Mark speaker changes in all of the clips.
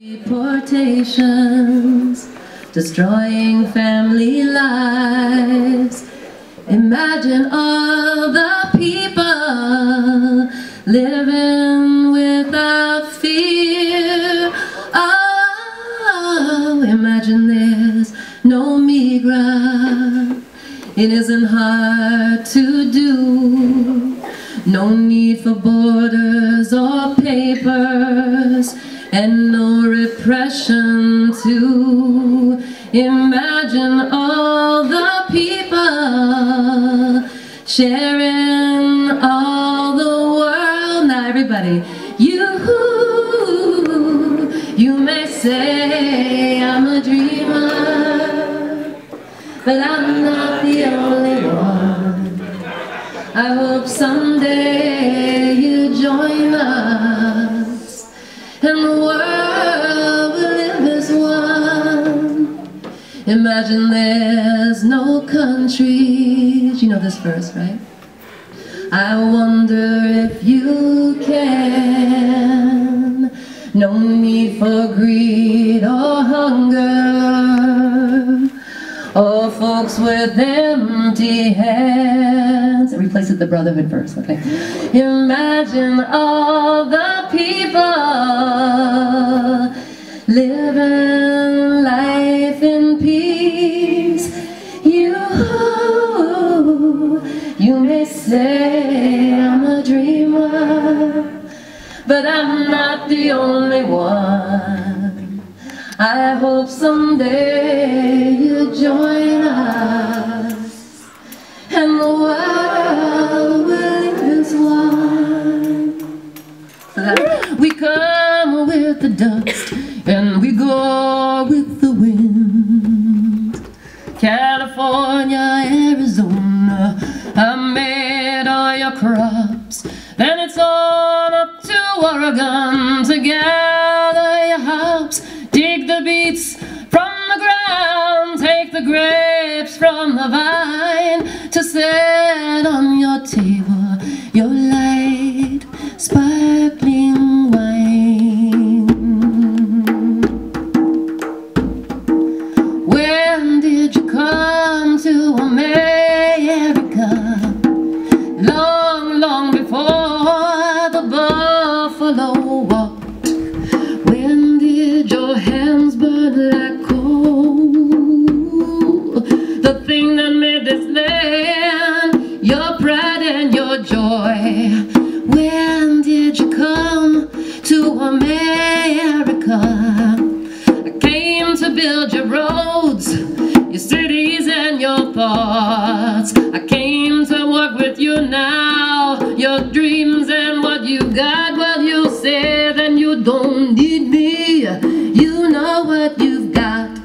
Speaker 1: Deportations, destroying family lives. Imagine all the people living without fear. Oh, imagine there's no migrant. It isn't hard to do. No need for borders or papers, and no repression to imagine all the people sharing all the world. Now everybody, you may say I'm a dreamer, but I'm not the only one. I hope someday you join us, and the world will live as one. Imagine there's no countries. You know this verse, right? I wonder if you can. No need for greed or hunger, or folks with empty hands. I replace it with the brotherhood verse, okay? Imagine all the people living life in peace. You may say I'm a dreamer, but I'm not the only one. I hope someday you join us, and the world will live as one. So that we come with the dust, and we go with the wind. California, Arizona, I made all your crops. Then it's on up to Oregon to gather your hops. Dig the beets from the ground, take the grapes from the vine, to set on your table your light, sparkling wine. When did you come to America? Long, long before the buffalo walked. When did your hands burn like coal? The thing that made this land your pride and your joy. When did you come to America? I came to build your roads, your cities and your thoughts. I came to work with you now, your dreams and what you got. Well, you say then you don't need me. You know what you've got.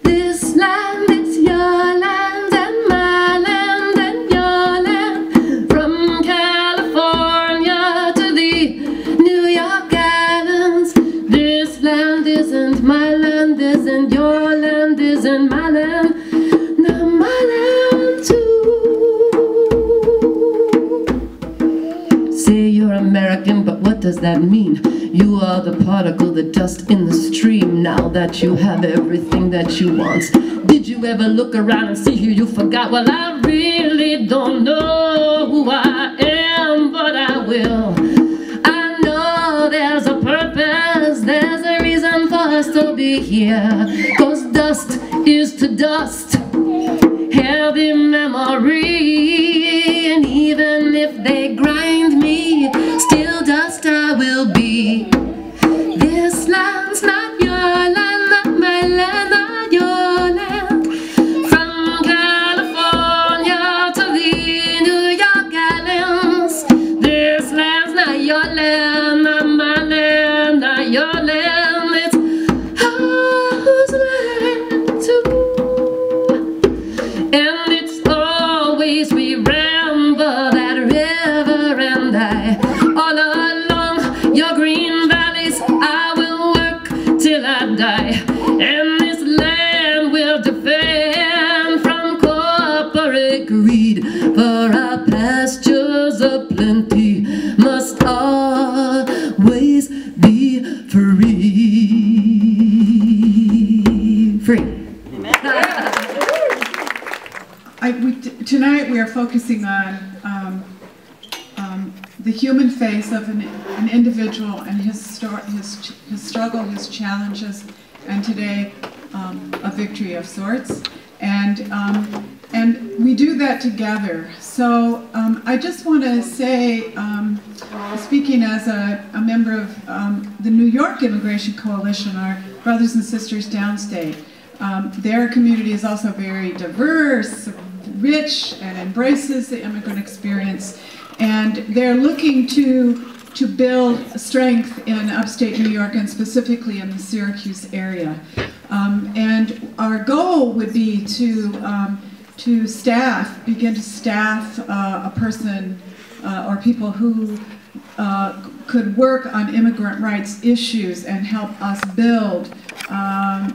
Speaker 1: This land is your land, and my land and your land. From California to the New York Islands. This land isn't my land, isn't your land, isn't my land. Now my land too. Say you're American, but what does that mean? You are the particle, the dust in the stream. Now that you have everything that you want, did you ever look around and see who you forgot? Well, I really don't know who I am, but I will. I know there's a purpose, there's a reason for us to be here. 'Cause dust is to dust, heavy memory. And even if they grind me, still dust I will be. This land's not your land, not my land, not your land. From California to the New York Islands. This land's not your land, not my land, not your land. It's ours land too. And it's always remember that river and I. All along your green valleys I will work till I die. And this land will defend from corporate greed. For our pastures of plenty must always be free.
Speaker 2: focusing on the human face of an individual and his struggle, his challenges, and today a victory of sorts. And we do that together. So I just want to say, speaking as a member of the New York Immigration Coalition, our brothers and sisters downstate, their community is also very diverse, rich, and embraces the immigrant experience. And they're looking to build strength in upstate New York and specifically in the Syracuse area. And our goal would be to begin to staff a person or people who could work on immigrant rights issues and help us build a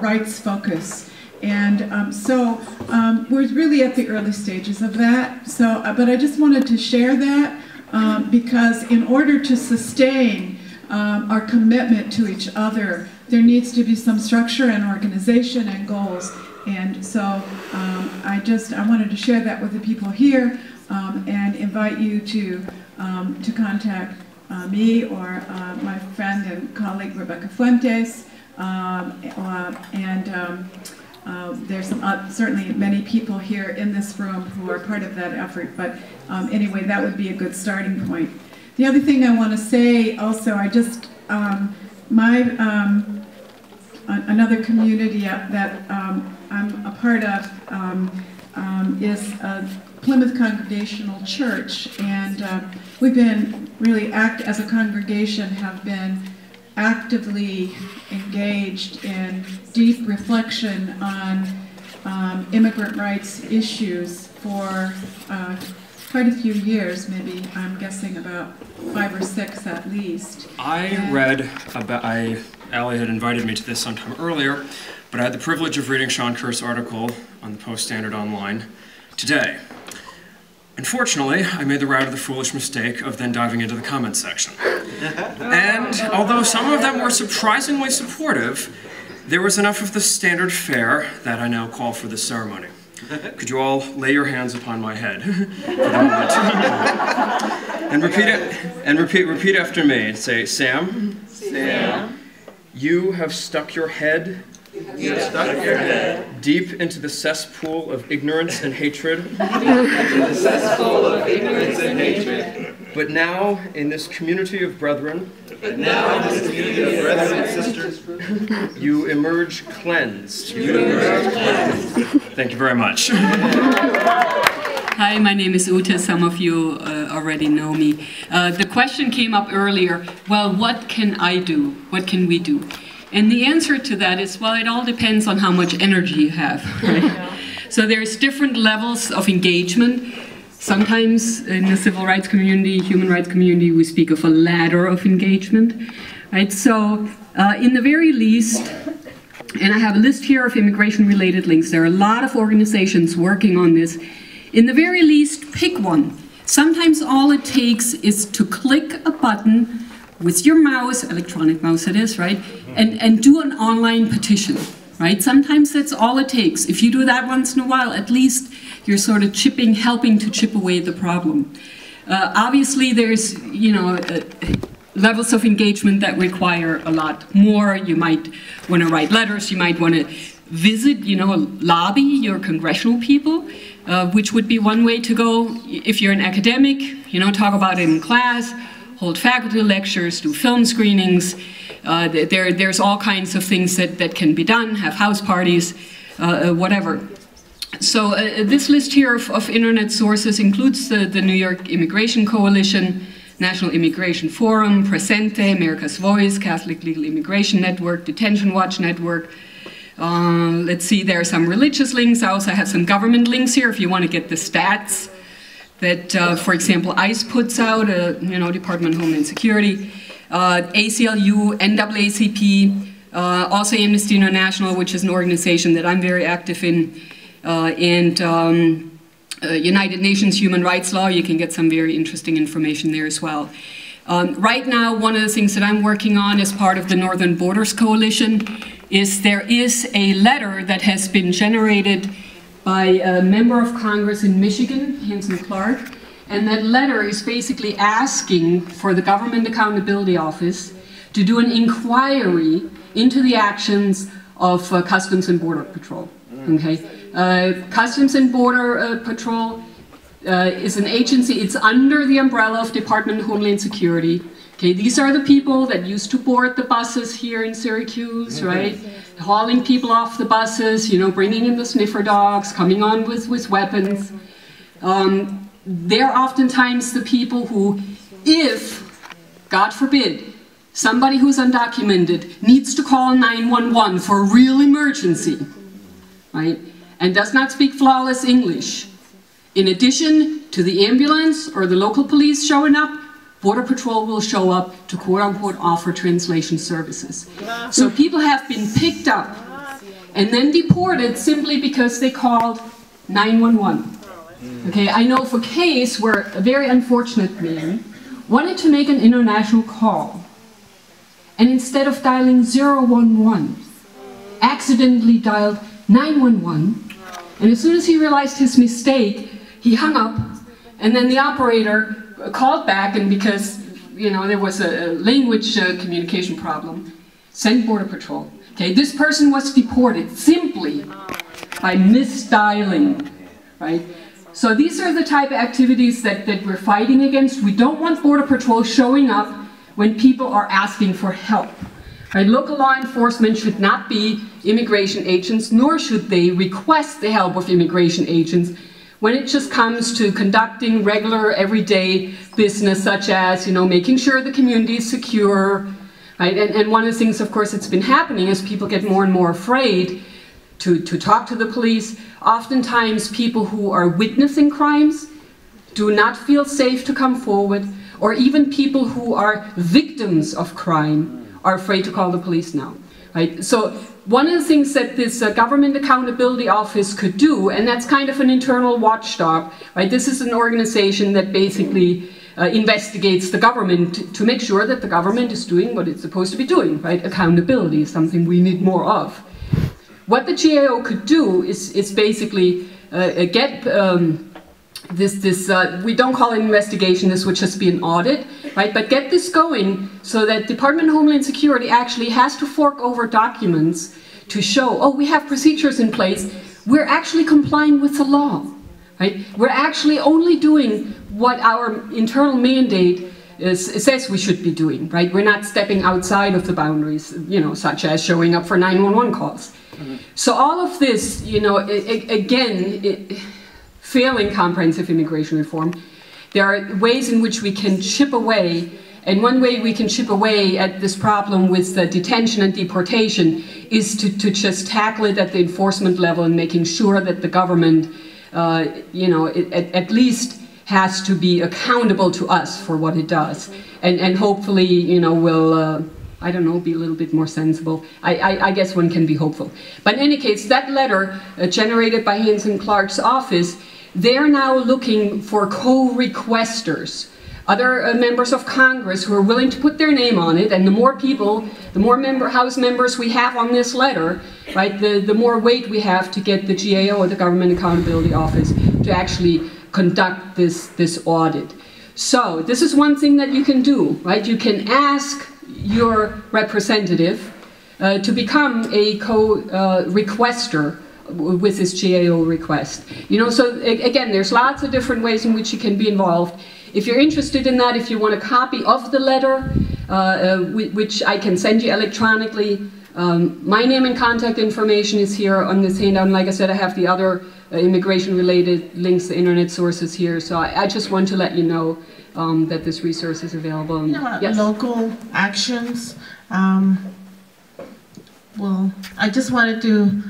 Speaker 2: rights focus. And so we're really at the early stages of that. So, but I just wanted to share that because in order to sustain our commitment to each other, there needs to be some structure and organization and goals. And so I wanted to share that with the people here and invite you to contact me or my friend and colleague Rebecca Fuentes. There's certainly many people here in this room who are part of that effort, but anyway, that would be a good starting point. The other thing I want to say also, another community that I'm a part of is Plymouth Congregational Church, and we've been really as a congregation have been actively engaged in deep reflection on immigrant rights issues for quite a few years, maybe I'm guessing about 5 or 6 at least.
Speaker 3: Allie had invited me to this sometime earlier, but I had the privilege of reading Sean Kerr's article on the Post-Standard Online today. Unfortunately, I made the rather foolish mistake of then diving into the comments section. And although some of them were surprisingly supportive, there was enough of the standard fare that I now call for this ceremony. Could you all lay your hands upon my head for the moment? And repeat after me. Say, Sam.
Speaker 4: Sam.
Speaker 3: You have stuck your head deep into the cesspool of ignorance and hatred. But now, in this community of brethren,
Speaker 4: and sisters,
Speaker 3: you emerge cleansed. Thank you very much.
Speaker 5: Hi, my name is Ute. Some of you already know me. The question came up earlier, well, what can I do? What can we do? And the answer to that is, well, it all depends on how much energy you have. Right? So there's different levels of engagement. Sometimes in the civil rights community, human rights community, we speak of a ladder of engagement. Right? So in the very least, and I have a list here of immigration-related links. There are a lot of organizations working on this. In the very least, pick one. Sometimes all it takes is to click a button with your mouse, electronic mouse it is, right? And do an online petition, right? Sometimes that's all it takes. If you do that once in a while, at least you're sort of helping to chip away the problem. Obviously, there's, levels of engagement that require a lot more. You might want to write letters. You might want to visit, lobby your congressional people, which would be one way to go. If you're an academic, talk about it in class, hold faculty lectures, do film screenings. There's all kinds of things that can be done, have house parties, whatever. So this list here of internet sources includes the New York Immigration Coalition, National Immigration Forum, Presente, America's Voice, Catholic Legal Immigration Network, Detention Watch Network. Let's see, there are some religious links. I also have some government links here if you want to get the stats that, for example, ICE puts out, Department of Homeland Security, ACLU, NAACP, also Amnesty International, which is an organization that I'm very active in, and United Nations Human Rights Law. You can get some very interesting information there as well. Right now, one of the things that I'm working on as part of the Northern Borders Coalition is there is a letter that has been generated by a member of Congress in Michigan, Hanson Clark. And that letter is basically asking for the Government Accountability Office to do an inquiry into the actions of Customs and Border Patrol. Okay, Customs and Border Patrol is an agency. It's under the umbrella of Department of Homeland Security. Okay, these are the people that used to board the buses here in Syracuse, right? Hauling people off the buses, you know, bringing in the sniffer dogs, coming on with weapons. They're oftentimes the people who, if, God forbid, somebody who's undocumented needs to call 911 for a real emergency, right, and does not speak flawless English, in addition to the ambulance or the local police showing up, Border Patrol will show up to quote-unquote offer translation services. So people have been picked up and then deported simply because they called 911. Okay, I know of a case where a very unfortunate man wanted to make an international call, and instead of dialing 011, accidentally dialed 911, and as soon as he realized his mistake, he hung up, and then the operator called back, and because, you know, there was a language communication problem, sent Border Patrol. Okay, this person was deported simply by misdialing, right? So these are the type of activities that we're fighting against. We don't want Border Patrol showing up when people are asking for help. Right? Local law enforcement should not be immigration agents, nor should they request the help of immigration agents when it just comes to conducting regular, everyday business, such as, you know, making sure the community is secure. Right? And one of the things, of course, that's been happening is people get more and more afraid to talk to the police. Oftentimes people who are witnessing crimes do not feel safe to come forward, or even people who are victims of crime are afraid to call the police now. Right? So one of the things that this Government Accountability Office could do, and that's kind of an internal watchdog, right? This is an organization that basically investigates the government to make sure that the government is doing what it's supposed to be doing, right? Accountability is something we need more of. What the GAO could do is basically get we don't call it investigation, this would just be an audit, right? But get this going so that Department of Homeland Security actually has to fork over documents to show, oh, we have procedures in place, we're actually complying with the law, right? We're actually only doing what our internal mandate says we should be doing, right? We're not stepping outside of the boundaries, you know, such as showing up for 911 calls. So all of this, you know, failing comprehensive immigration reform, there are ways in which we can chip away, and one way we can chip away at this problem with detention and deportation is to just tackle it at the enforcement level and making sure that the government, you know, at least has to be accountable to us for what it does, and hopefully, you know, will I don't know, be a little bit more sensible. I guess one can be hopeful. But in any case, that letter generated by Hanson Clark's office, they're now looking for co-requesters, other members of Congress who are willing to put their name on it, and the more people, the more House members we have on this letter, right, the more weight we have to get the GAO, or the Government Accountability Office, to actually conduct this audit. So this is one thing that you can do, right? You can ask your representative to become a co-requester with this GAO request. You know, so again, there's lots of different ways in which you can be involved. If you're interested in that, if you want a copy of the letter, which I can send you electronically, my name and contact information is here on this handout, and like I said, I have the other immigration-related links, the internet sources here, so I just want to let you know that this resource is available.
Speaker 4: You know,
Speaker 5: yes?
Speaker 4: Local actions. Well, I just wanted to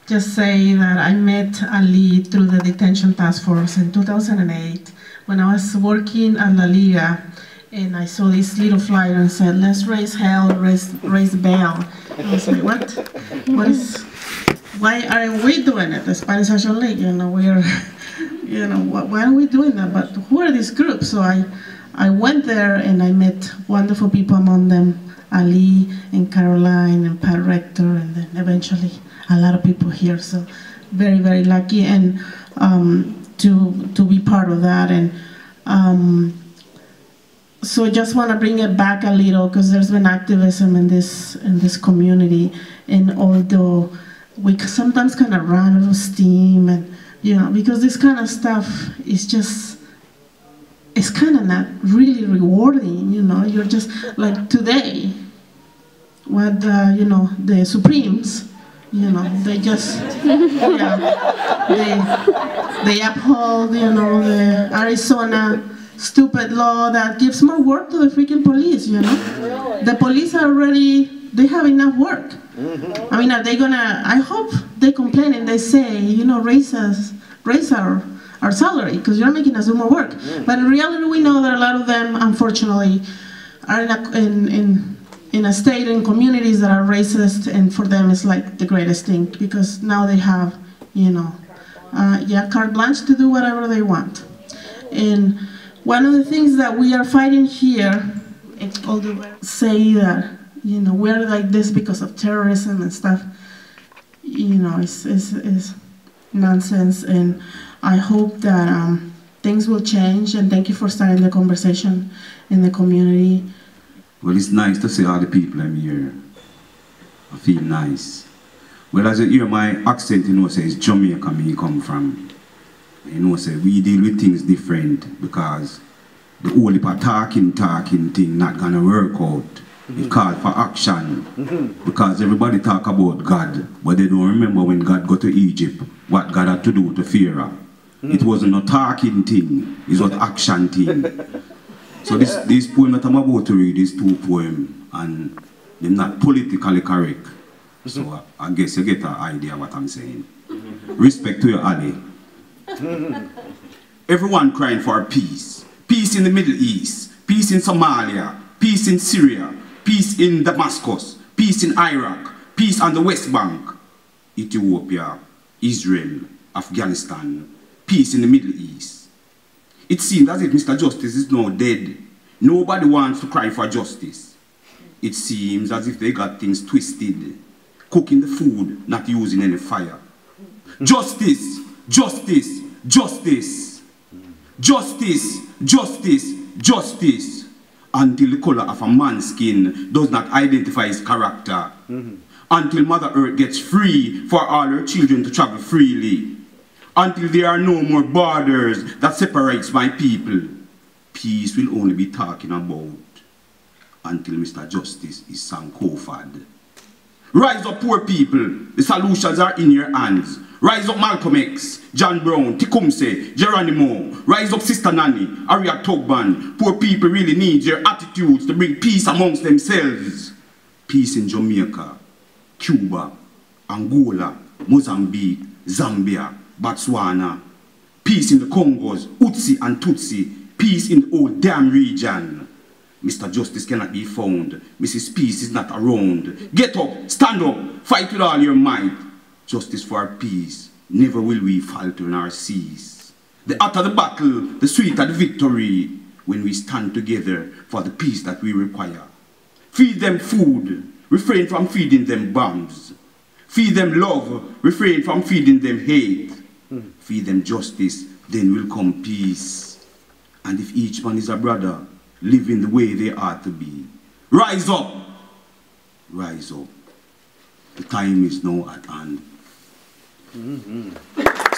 Speaker 4: just say that I met Ali through the detention task force in 2008 when I was working at La Liga, and I saw this little flyer and said, "Let's raise hell, raise bail." And I was like, what? What is? Why aren't we doing it? The Spanish Action League, you know, we're, you know, why are we doing that? But who are these groups? So I went there and I met wonderful people, among them Ali and Caroline and Pat Rector, and then eventually a lot of people here. So very, very lucky and to be part of that. And so just want to bring it back a little, because there's been activism in this community, and although we sometimes kind of run out of steam, and because this kind of stuff is just, it's kind of not really rewarding. You're just like today, what the Supremes, they just they uphold the Arizona stupid law that gives more work to the freaking police. The police they have enough work. I mean, are they gonna, I hope they complain and they say, raise our salary, because you're making us do more work. But in reality, we know that a lot of them, unfortunately, are in a state and communities that are racist, and for them it's like the greatest thing, because now they have, carte blanche to do whatever they want. And one of the things that we are fighting here, say that, we're like this because of terrorism and stuff, is nonsense. And I hope that things will change, and thank you for starting the conversation in the community.
Speaker 6: Well, it's nice to see all the people I'm here. I feel nice. Well, as you hear my accent, say it's Jamaica me come from. Say we deal with things different, because the only talking thing not gonna work out. It called for action, because everybody talk about God, but they don't remember when God got to Egypt, what God had to do to Pharaoh. It wasn't a talking thing, it was an action thing. So this poem that I'm about to read is 2 poems, and they're not politically correct. So I guess you get an idea of what I'm saying. Respect to your Ali. Everyone crying for peace. Peace in the Middle East, peace in Somalia, peace in Syria, peace in Damascus, peace in Iraq, peace on the West Bank, Ethiopia, Israel, Afghanistan, peace in the Middle East. It seems as if Mr. Justice is now dead. Nobody wants to cry for justice. It seems as if they got things twisted, cooking the food, not using any fire. Justice, justice, justice, justice, justice, justice, until the color of a man's skin does not identify his character, until Mother Earth gets free for all her children to travel freely, until there are no more borders that separates my people. Peace will only be talking about until Mr. Justice is Sankofad. Rise up, poor people. The solutions are in your hands. Rise up, Malcolm X, John Brown, Tecumseh, Geronimo. Rise up, Sister Nanny, Harriet Tubman. Poor people really need your attitudes to bring peace amongst themselves. Peace in Jamaica, Cuba, Angola, Mozambique, Zambia, Botswana. Peace in the Congos, Utsi and Tutsi. Peace in the whole damn region. Mr. Justice cannot be found. Mrs. Peace is not around. Get up, stand up, fight with all your might. Justice for our peace. Never will we falter nor cease. The hotter the battle, the sweeter the victory, when we stand together for the peace that we require. Feed them food, refrain from feeding them bombs. Feed them love, refrain from feeding them hate. Feed them justice, then will come peace. And if each one is a brother, living the way they ought to be. Rise up! Rise up. The time is now at hand.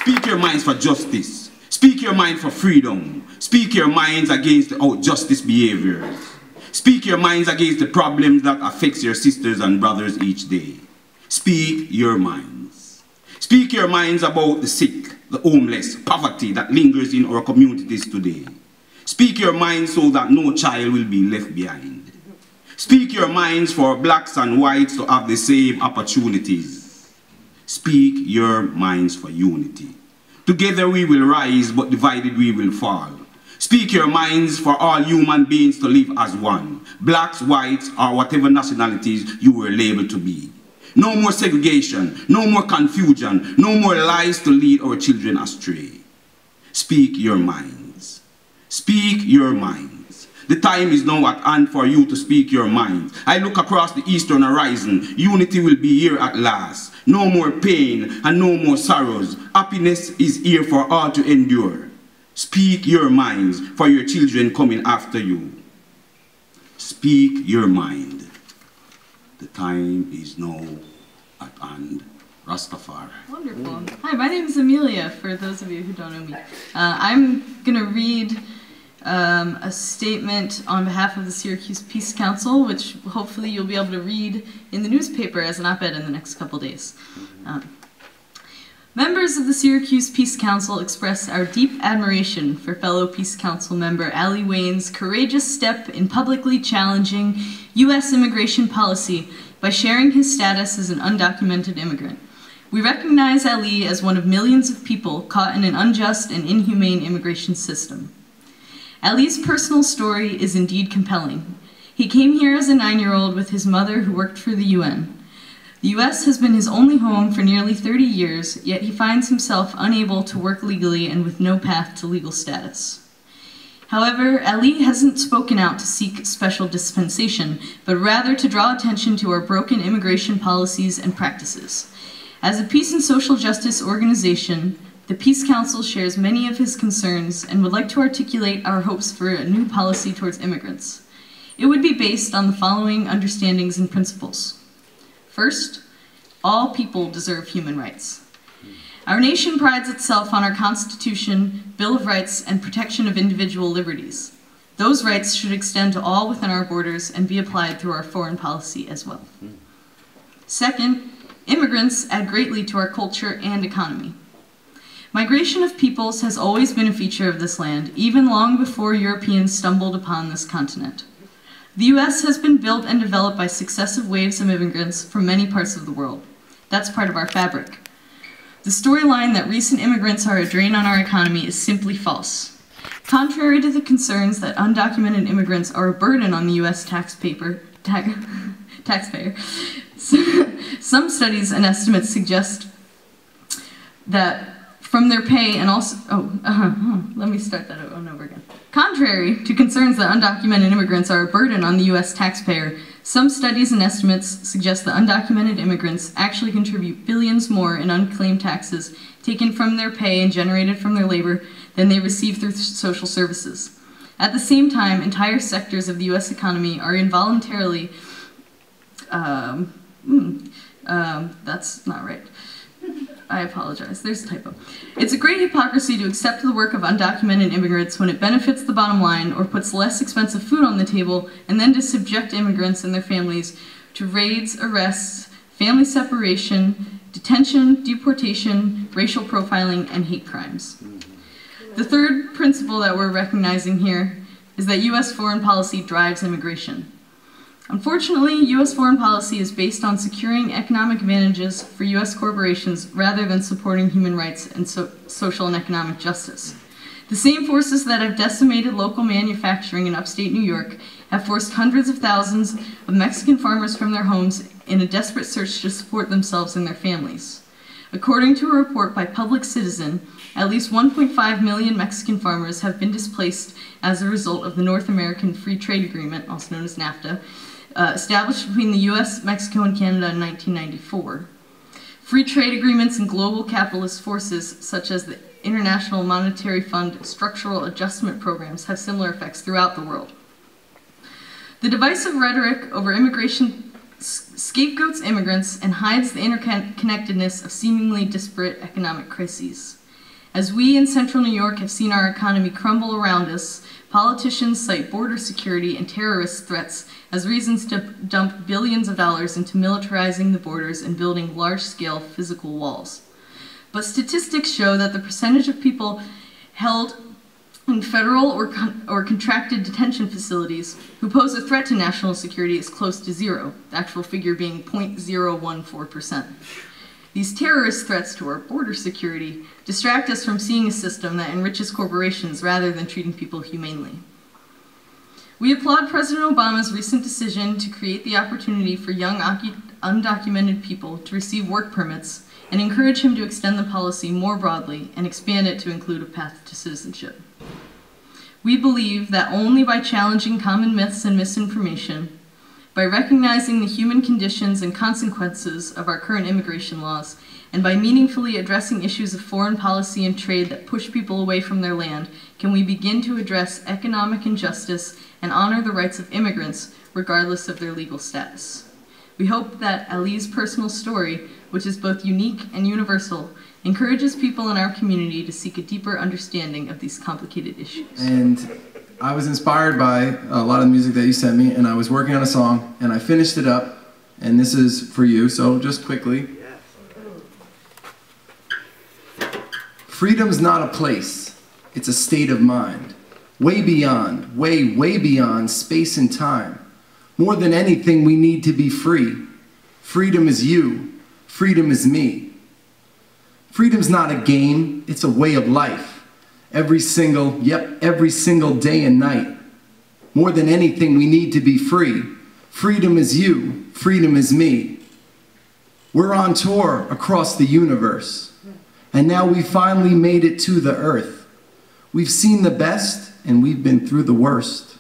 Speaker 6: Speak your minds for justice. Speak your mind for freedom. Speak your minds against the injustice behaviors. Speak your minds against the problems that affects your sisters and brothers each day. Speak your minds. Speak your minds about the sick, the homeless, poverty that lingers in our communities today. Speak your minds so that no child will be left behind. Speak your minds for blacks and whites to have the same opportunities. Speak your minds for unity. Together we will rise, but divided we will fall. Speak your minds for all human beings to live as one. Blacks, whites, or whatever nationalities you were labeled to be. No more segregation, no more confusion, no more lies to lead our children astray. Speak your minds. Speak your minds. The time is now at hand for you to speak your mind. I look across the eastern horizon. Unity will be here at last. No more pain and no more sorrows. Happiness is here for all to endure. Speak your minds for your children coming after you. Speak your mind. The time is now at hand. Rastafari.
Speaker 7: Wonderful. Hi, my name is Amelia, for those of you who don't know me. I'm going to read a statement on behalf of the Syracuse Peace Council, which hopefully you'll be able to read in the newspaper as an op-ed in the next couple days. Members of the Syracuse Peace Council express our deep admiration for fellow Peace Council member Ali Wayne's courageous step in publicly challenging U.S. immigration policy by sharing his status as an undocumented immigrant. We recognize Ali as one of millions of people caught in an unjust and inhumane immigration system. Ali's personal story is indeed compelling. He came here as a 9-year-old with his mother who worked for the UN. The U.S. has been his only home for nearly 30 years, yet he finds himself unable to work legally and with no path to legal status. However, Ali hasn't spoken out to seek special dispensation, but rather to draw attention to our broken immigration policies and practices. As a peace and social justice organization, the Peace Council shares many of his concerns and would like to articulate our hopes for a new policy towards immigrants. It would be based on the following understandings and principles. First, all people deserve human rights. Our nation prides itself on our Constitution, Bill of Rights, and protection of individual liberties. Those rights should extend to all within our borders and be applied through our foreign policy as well. Second, immigrants add greatly to our culture and economy. Migration of peoples has always been a feature of this land, even long before Europeans stumbled upon this continent. The U.S. has been built and developed by successive waves of immigrants from many parts of the world. That's part of our fabric. The storyline that recent immigrants are a drain on our economy is simply false. Contrary to the concerns that undocumented immigrants are a burden on the U.S. taxpayer, some studies and estimates suggest that from their pay and also, let me start that over again. Contrary to concerns that undocumented immigrants are a burden on the U.S. taxpayer, some studies and estimates suggest that undocumented immigrants actually contribute billions more in unclaimed taxes taken from their pay and generated from their labor than they receive through social services. At the same time, entire sectors of the U.S. economy are involuntarily, that's not right. I apologize, there's a typo. It's a great hypocrisy to accept the work of undocumented immigrants when it benefits the bottom line or puts less expensive food on the table, and then to subject immigrants and their families to raids, arrests, family separation, detention, deportation, racial profiling, and hate crimes. The third principle that we're recognizing here is that U.S. foreign policy drives immigration. Unfortunately, U.S. foreign policy is based on securing economic advantages for U.S. corporations rather than supporting human rights and social and economic justice. The same forces that have decimated local manufacturing in upstate New York have forced hundreds of thousands of Mexican farmers from their homes in a desperate search to support themselves and their families. According to a report by Public Citizen, at least 1.5 million Mexican farmers have been displaced as a result of the North American Free Trade Agreement, also known as NAFTA, established between the U.S., Mexico, and Canada in 1994. Free trade agreements and global capitalist forces, such as the International Monetary Fund structural adjustment programs, have similar effects throughout the world. The divisive rhetoric over immigration scapegoats immigrants and hides the interconnectedness of seemingly disparate economic crises. As we in Central New York have seen our economy crumble around us, politicians cite border security and terrorist threats as reasons to dump billions of dollars into militarizing the borders and building large-scale physical walls. But statistics show that the percentage of people held in federal or contracted detention facilities who pose a threat to national security is close to zero, the actual figure being 0.014%. These terrorist threats to our border security distract us from seeing a system that enriches corporations rather than treating people humanely. We applaud President Obama's recent decision to create the opportunity for young undocumented people to receive work permits and encourage him to extend the policy more broadly and expand it to include a path to citizenship. We believe that only by challenging common myths and misinformation, by recognizing the human conditions and consequences of our current immigration laws, and by meaningfully addressing issues of foreign policy and trade that push people away from their land, can we begin to address economic injustice and honor the rights of immigrants, regardless of their legal status. We hope that Ali's personal story, which is both unique and universal, encourages people in our community to seek a deeper understanding of these complicated issues.
Speaker 8: And I was inspired by a lot of the music that you sent me, and I was working on a song, and I finished it up, and this is for you, so just quickly. Freedom's not a place, it's a state of mind. Way beyond, way beyond space and time. More than anything, we need to be free. Freedom is you, freedom is me. Freedom's not a game, it's a way of life. Every single day and night. More than anything, we need to be free. Freedom is you, freedom is me. We're on tour across the universe, and now we finally made it to the earth. We've seen the best, and we've been through the worst,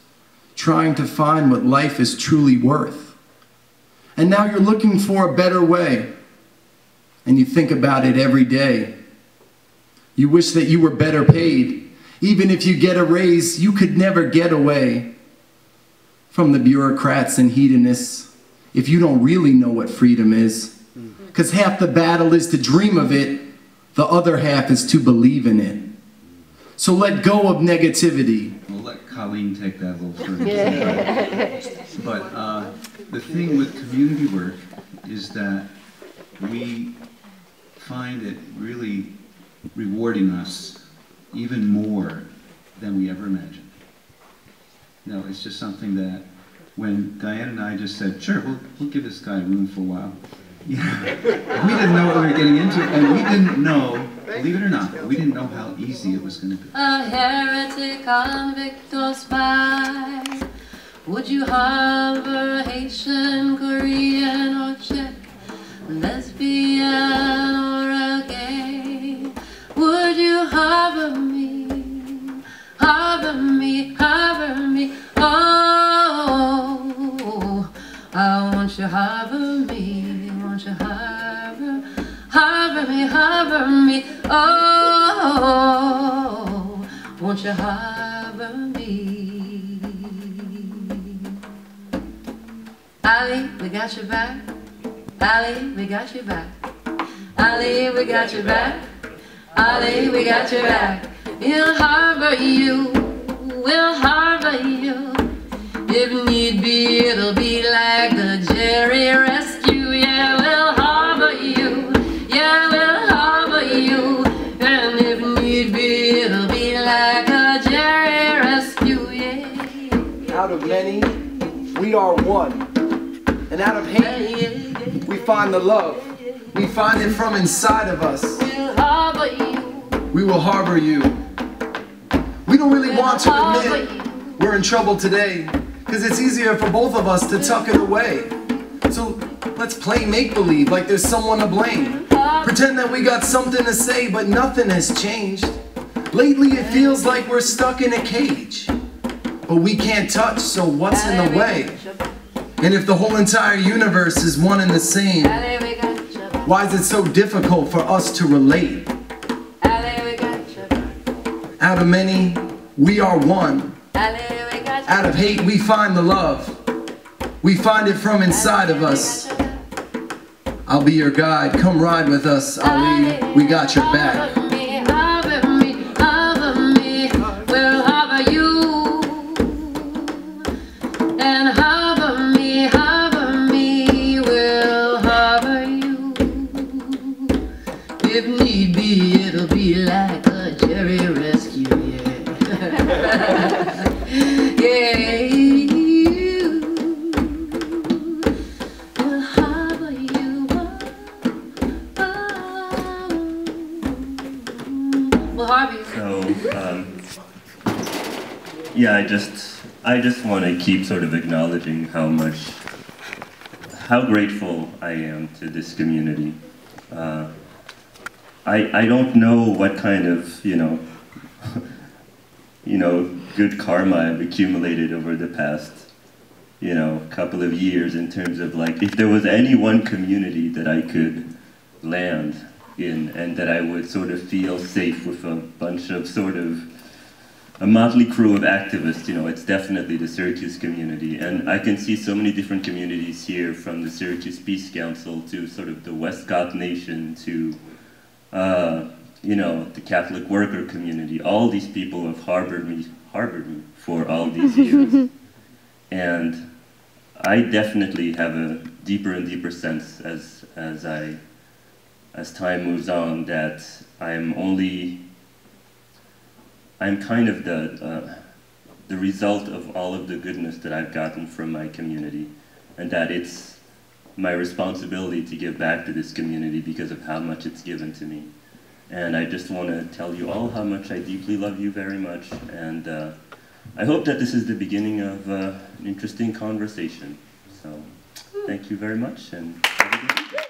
Speaker 8: trying to find what life is truly worth. And now you're looking for a better way, and you think about it every day. You wish that you were better paid. Even if you get a raise, you could never get away from the bureaucrats and hedonists if you don't really know what freedom is. Because half the battle is to dream of it, the other half is to believe in it. So let go of negativity.
Speaker 9: We'll let Colleen take that a little further. But the thing with community work is that we find it really rewarding us even more than we ever imagined. No, it's just something that when Diane and I just said, sure, we'll give this guy room for a while. Yeah. We didn't know what we were getting into, and we didn't know, believe it or not, we didn't know how easy it was going to be.
Speaker 1: A heretic, convict, or spy. Would you harbor Haitian, Korean, or Czech, lesbian, or a gay? Would you harbor me, harbor me, harbor me? Oh, I want you harbor me, want you harbor, harbor me, harbor me? Oh, won't you harbor me? Ali, we got your back. Ali, we got your back. Ali, we got your back. Ali, we got your back. We'll harbor you. We'll harbor you. If need be, it'll be like the Jerry rescue. Yeah, we'll harbor you. Yeah, we'll harbor you. And if need be, it'll be like a Jerry rescue. Yeah.
Speaker 8: Out of many, we are one. And out of hate, we find the love. We find it from inside of us.
Speaker 1: We'll harbor you.
Speaker 8: We will harbor you. We don't really want to admit we're in trouble today, because it's easier for both of us to tuck it away. So let's play make-believe like there's someone to blame. Pretend that we got something to say, but nothing has changed. Lately it feels like we're stuck in a cage, but we can't touch, so what's in the way? And if the whole entire universe is one and the same, why is it so difficult for us to relate? Out of many, we are one. Out of hate, we find the love. We find it from inside of us. I'll be your guide. Come ride with us, Ali. We got your back.
Speaker 1: If need be, it'll be like a Jerry rescue, yeah. Yeah. We'll harbor you. We'll harbor you.
Speaker 10: So, yeah, I just want to keep sort of acknowledging how grateful I am to this community. I don't know what kind of, good karma I've accumulated over the past, couple of years in terms of like, if there was any one community that I could land in and that I would sort of feel safe with a bunch of sort of a motley crew of activists, it's definitely the Syracuse community. And I can see so many different communities here, from the Syracuse Peace Council to sort of the Westcott Nation to, the Catholic worker community. All these people have harbored me for all these years. And I definitely have a deeper and deeper sense as time moves on that I'm kind of the result of all of the goodness that I've gotten from my community, and that it's my responsibility to give back to this community because of how much it's given to me. And I just want to tell you all how much I deeply love you very much, and I hope that this is the beginning of an interesting conversation. So, thank you very much, and have a good weekend.